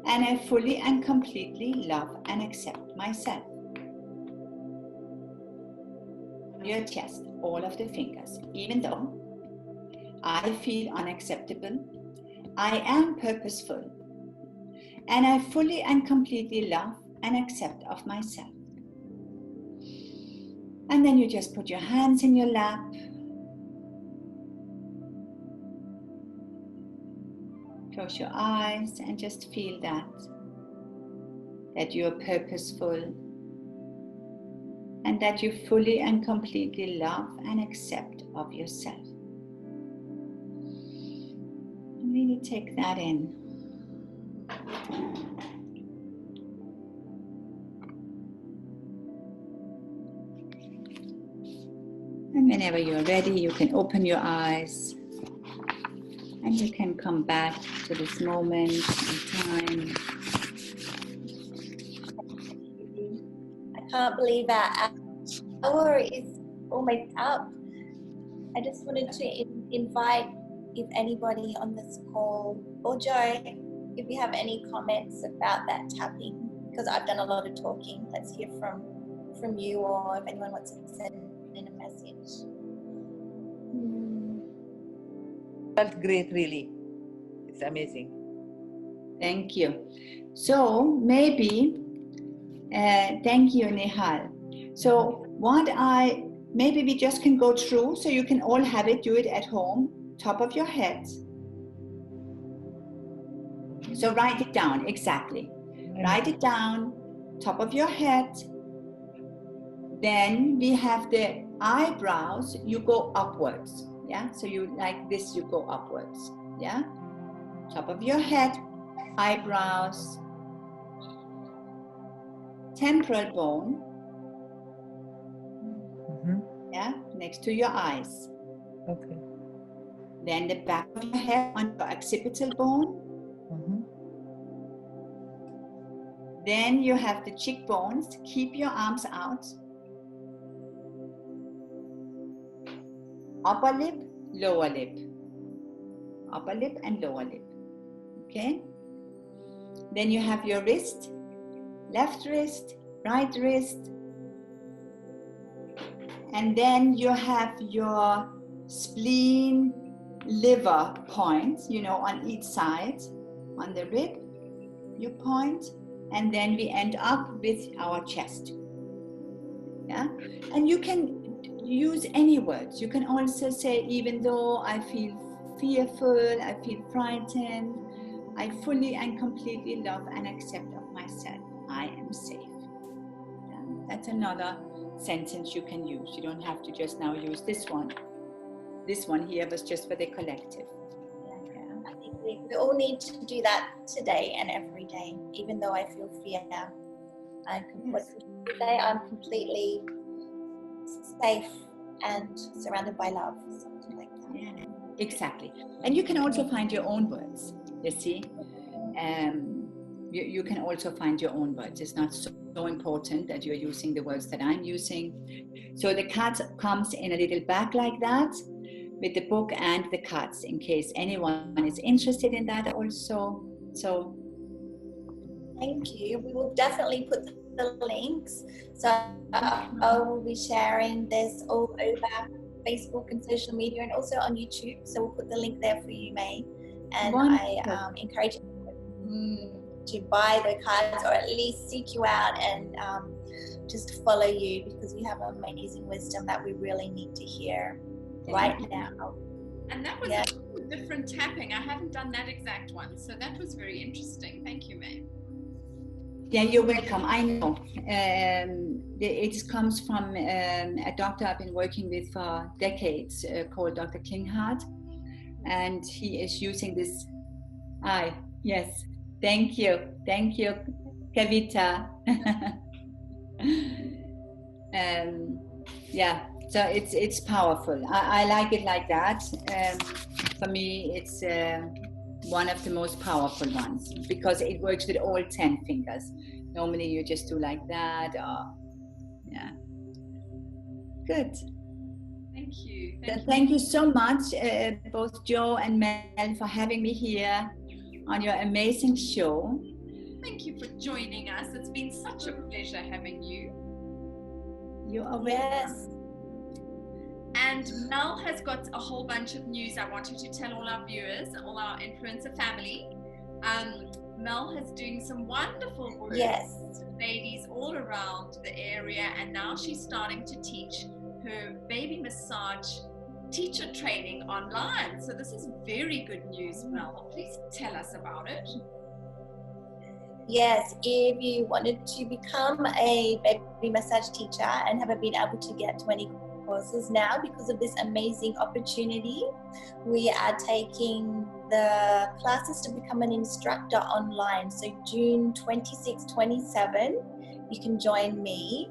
and I fully and completely love and accept myself. Your chest, all of the fingers. Even though I feel unacceptable, I am purposeful, and I fully and completely love and accept of myself. And then you just put your hands in your lap. Close your eyes and just feel that you're purposeful, and that you fully and completely love and accept of yourself. And really take that in. And whenever you're ready, you can open your eyes, and you can come back to this moment in time.
I can't believe our hour is almost up. I just wanted to invite if anybody on this call, or Joe, if you have any comments about that tapping, because I've done a lot of talking. Let's hear from you, or if anyone wants to send in a message.
Felt great, really. It's amazing.
Thank you. So maybe, thank you, Nihal. So maybe we just can go through, so you can all have it, do it at home, top of your head. So write it down, exactly. Write it down, top of your head. Then we have the eyebrows, you go upwards. Yeah, so you like this, you go upwards. Yeah, top of your head, eyebrows, temporal bone. Yeah, next to your eyes.
Okay.
Then the back of your head on your occipital bone. Then you have the cheekbones. Keep your arms out. Upper lip, lower lip. Upper lip and lower lip. Okay? Then you have your wrist. Left wrist, right wrist. And then you have your spleen, liver points, on each side. On the rib, you point. And then we end up with our chest. Yeah? And you can use any words. You can also say, even though I feel fearful, I feel frightened, I fully and completely love and accept of myself. I am safe. Yeah? That's another sentence you can use. You don't have to just now use this one. This one here was just for the collective.
I think we all need to do that today and every day, even though I feel fear. Today I'm completely safe and surrounded by love, something like that.
Yeah, exactly. And you can also find your own words, you see. You can also find your own words. It's not so important that you're using the words that I'm using. So the card comes in a little bag like that, with the book and the cards, in case anyone is interested in that also. So
thank you. We will definitely put the links. So I will be sharing this all over Facebook and social media, and also on YouTube. So we'll put the link there for you, May. And wonderful. I encourage you to buy the cards, or at least seek you out and just follow you, because you have amazing wisdom that we really need to hear right now.
And that was a different tapping. I haven't done that exact one, so that was very interesting. Thank you, May.
Yeah, you're welcome. I know. It comes from a doctor I've been working with for decades, called Dr. Klinghardt, and he is using this. Yes, thank you, Kavita. Yeah. So it's powerful. I like it like that. For me, it's one of the most powerful ones, because it works with all 10 fingers. Normally you just do like that. Yeah. Good.
Thank you.
Thank you so much, both Joe and Mel, for having me here on your amazing show.
Thank you for joining us. It's been such a pleasure having you.
You are welcome.
Yes.
And Mel has got a whole bunch of news I wanted to tell all our viewers, all our influencer family. Mel has doing some wonderful work with ladies all around the area, and now she's starting to teach her baby massage teacher training online. So this is very good news, Mel. Please tell us about it.
Yes, if you wanted to become a baby massage teacher and haven't been able to get to any courses now because of this amazing opportunity, we are taking the classes to become an instructor online. So June 26, 27, you can join me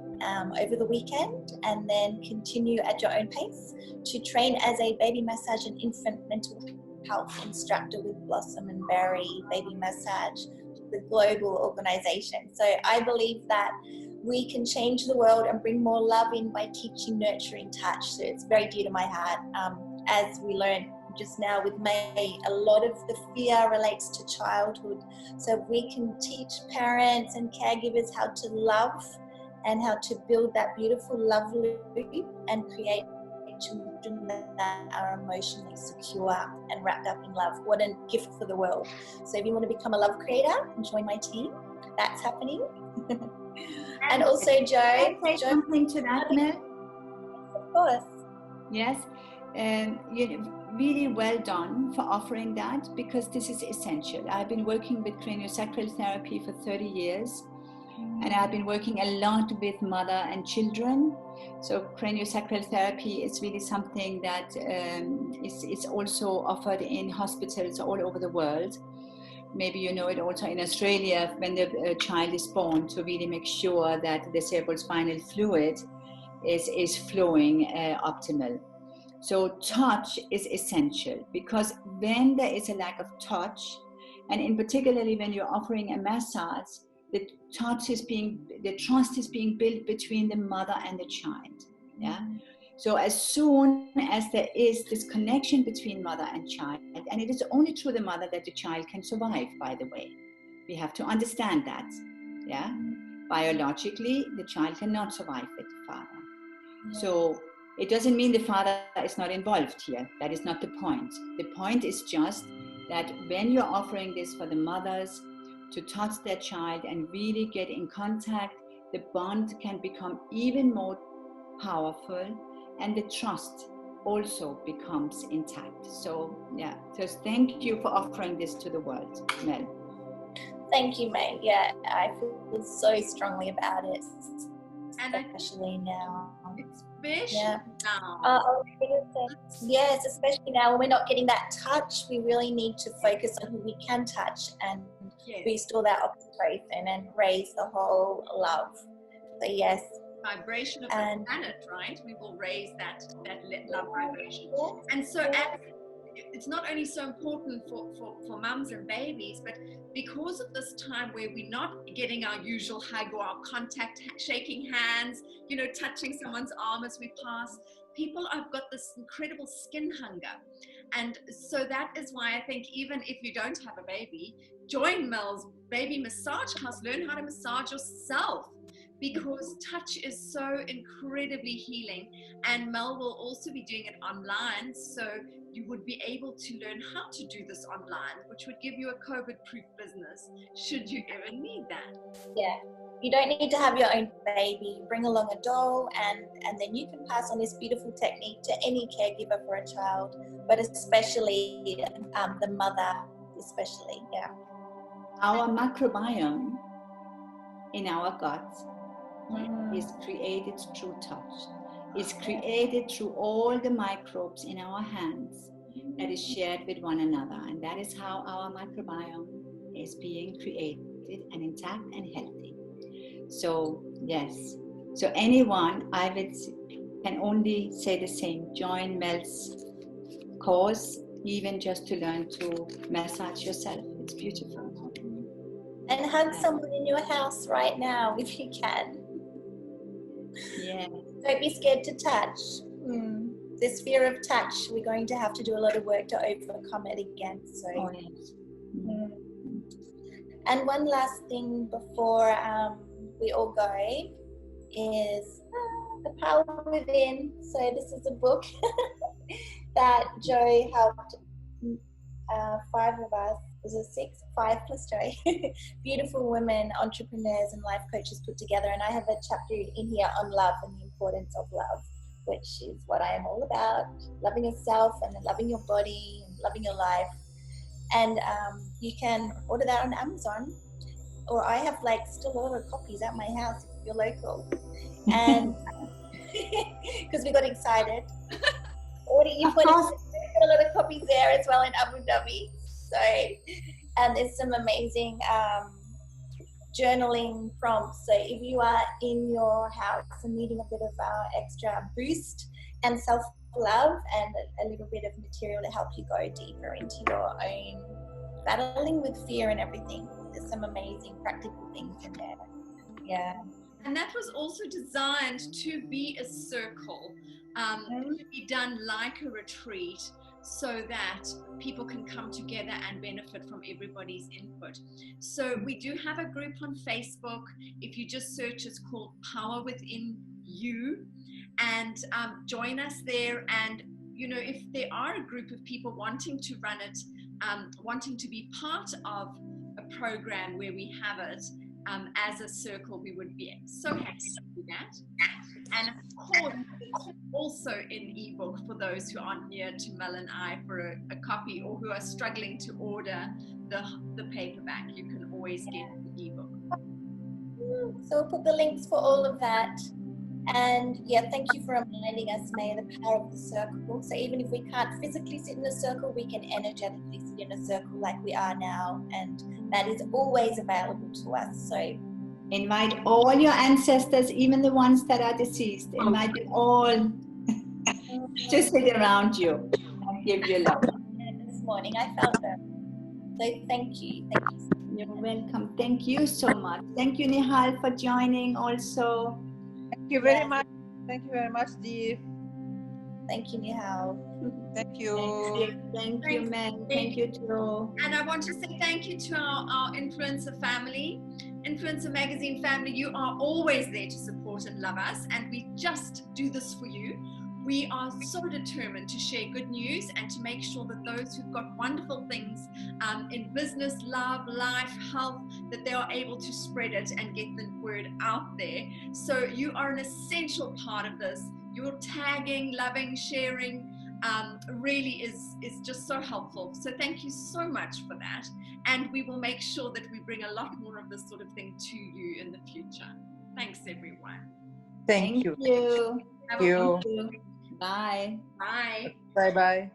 over the weekend, and then continue at your own pace to train as a baby massage and infant mental health instructor with Blossom and Berry Baby Massage, the global organization. So I believe that we can change the world and bring more love in by teaching, nurturing touch. So it's very dear to my heart. as we learned just now with May, a lot of the fear relates to childhood. So we can teach parents and caregivers how to love and how to build that beautiful love loop and create children that are emotionally secure and wrapped up in love. What a gift for the world. So if you want to become a love creator, join my team. That's happening. And also, Joe.
Can I say something to that, Mel?
Of course.
Yes. Really well done for offering that, because this is essential. I've been working with craniosacral therapy for 30 years, and I've been working a lot with mother and children. So craniosacral therapy is really something that is also offered in hospitals all over the world. Maybe you know it also in Australia when the child is born, to really make sure that the cerebrospinal fluid is flowing optimal. So touch is essential, because when there is a lack of touch, and in particularly when you're offering a massage, the trust is being built between the mother and the child. Yeah. So as soon as there is this connection between mother and child, and it is only through the mother that the child can survive, by the way. We have to understand that. Yeah. Biologically, the child cannot survive with the father. So it doesn't mean the father is not involved here. That is not the point. The point is just that when you're offering this for the mothers to touch their child and really get in contact, the bond can become even more powerful, and the trust also becomes intact. So yeah, just thank you for offering this to the world, Mel.
Thank you, May. Yeah, I feel so strongly about it,
And
especially now.
especially
Yeah.
now.
Yes, especially now when we're not getting that touch, we really need to focus on who we can touch and restore that oxytocin and raise the whole love. So yes.
Vibration of the planet, right? We will raise that love vibration. And so it's not only so important for mums and babies, but because of this time where we're not getting our usual hug or our contact, shaking hands, touching someone's arm as we pass, people have got this incredible skin hunger. And so that is why I think even if you don't have a baby, join Mel's baby massage class, learn how to massage yourself, because touch is so incredibly healing. And Mel will also be doing it online, so you would be able to learn how to do this online, which would give you a COVID-proof business should you ever need that.
Yeah, you don't need to have your own baby. Bring along a doll, and then you can pass on this beautiful technique to any caregiver for a child, but especially the mother, especially. Yeah.
Our microbiome in our gut is created through touch. It's created through all the microbes in our hands that is shared with one another. And that is how our microbiome is being created and intact and healthy. So, yes. So anyone, can only say the same. Join Mel's course, even just to learn to massage yourself. It's beautiful.
And hug someone in your house right now if you can.
Yeah.
Don't be scared to touch. This fear of touch, we're going to have to do a lot of work to overcome it again. So, And one last thing before we all go is The Power Within. So this is a book that Joe helped 5 of us. Was it 6? 5 plus Joe. Beautiful women, entrepreneurs and life coaches put together. And I have a chapter in here on love and the importance of love, which is what I am all about. Loving yourself and loving your body and loving your life. And you can order that on Amazon. Or I have still a lot of copies at my house if you're local. And because we got excited. You've got a lot of copies there as well in Abu Dhabi. So, and there's some amazing journaling prompts. So if you are in your house and needing a bit of extra boost and self-love and a little bit of material to help you go deeper into your own battling with fear and everything, there's some amazing practical things in there. Yeah.
And that was also designed to be a circle, to be done like a retreat, so that people can come together and benefit from everybody's input. So we do have a group on Facebook. If you just search, it's called Power Within You, and join us there. And you know, if there are a group of people wanting to run it, wanting to be part of a program where we have it as a circle, we would be so happy to do that. And of course, it's also in ebook for those who aren't near to Mel and I for a copy, or who are struggling to order the paperback. You can always get the ebook.
So we'll put the links for all of that. And yeah, thank you for reminding us, May, the power of the circle. So even if we can't physically sit in a circle, we can energetically sit in a circle like we are now, and that is always available to us. So
invite all your ancestors, even the ones that are deceased. Invite them all to sit around you and give you love.
this morning I felt that. So thank you. Thank you.
You're welcome. Thank you so much. Thank you, Nihal, for joining also.
Thank you very much. Thank you very much, dear.
Thank you, Nihal.
Thank you.
Thank you, Mel. Thank you, Joe.
And I want to say thank you to our Influencer family, Influencer Magazine family. You are always there to support and love us, and we just do this for you. We are so determined to share good news and to make sure that those who've got wonderful things in business, love, life, health, that they are able to spread it and get the word out there. So you are an essential part of this. Your tagging, loving, sharing really is just so helpful. So thank you so much for that. And we will make sure that we bring a lot more of this sort of thing to you in the future. Thanks, everyone.
Thank you.
Have
Thank you.
Bye.
Bye.
Bye-bye.